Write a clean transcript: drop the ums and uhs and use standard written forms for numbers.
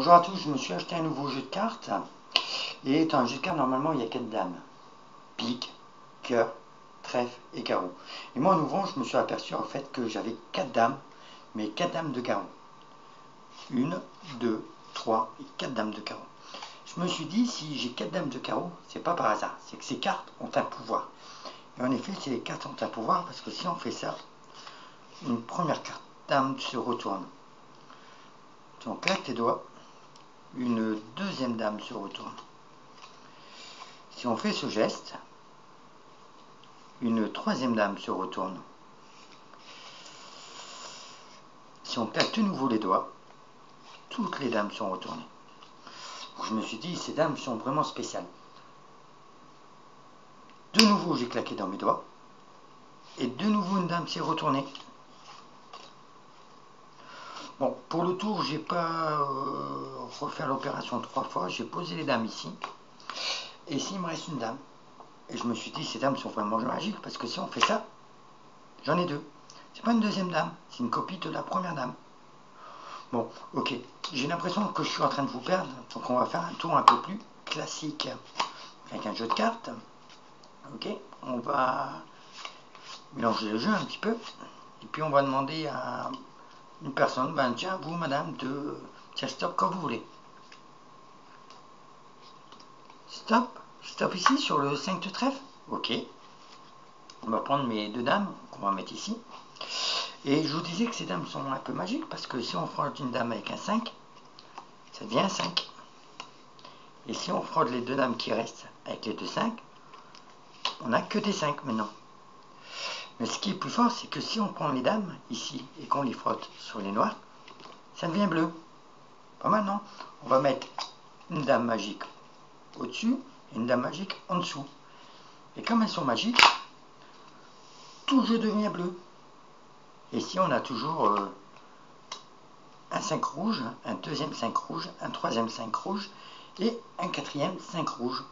Bonjour à tous, je me suis acheté un nouveau jeu de cartes. Et dans un jeu de cartes, normalement, il y a 4 dames. Pique, cœur, trèfle et carreau. Et moi, en ouvrant, je me suis aperçu en fait que j'avais 4 dames, mais 4 dames de carreau. 1, 2, 3 et 4 dames de carreau. Je me suis dit, si j'ai 4 dames de carreau, c'est pas par hasard, c'est que ces cartes ont un pouvoir. Et en effet, ces cartes ont un pouvoir parce que si on fait ça, une première carte, dame se retourne. Si on claque les doigts, une deuxième dame se retourne. Si on fait ce geste, une troisième dame se retourne. Si on claque de nouveau les doigts, toutes les dames sont retournées. Donc je me suis dit, ces dames sont vraiment spéciales. De nouveau, j'ai claqué dans mes doigts. Et de nouveau, une dame s'est retournée. Bon, pour le tour, j'ai pas refait l'opération 3 fois. J'ai posé les dames ici. Et ici, il me reste une dame. Et je me suis dit, ces dames sont vraiment magiques, parce que si on fait ça, j'en ai deux. C'est pas une deuxième dame, c'est une copie de la première dame. Bon, ok, j'ai l'impression que je suis en train de vous perdre, donc on va faire un tour un peu plus classique avec un jeu de cartes. Ok, on va mélanger le jeu un petit peu, et puis on va demander à une personne, ben tiens, vous madame, de tiens, stop quand vous voulez. Stop ici sur le 5 de trèfle. Ok, on va prendre mes deux dames qu'on va mettre ici. Et je vous disais que ces dames sont un peu magiques parce que si on frotte une dame avec un 5, ça devient un 5. Et si on frotte les deux dames qui restent avec les deux 5, on n'a que des 5 maintenant. Mais ce qui est plus fort, c'est que si on prend les dames ici et qu'on les frotte sur les noirs, ça devient bleu. Pas mal, non? On va mettre une dame magique au-dessus et une dame magique en dessous. Et comme elles sont magiques, tout jeu devient bleu. Et si on a toujours un 5 rouge, un deuxième 5 rouge, un troisième 5 rouge et un quatrième 5 rouge.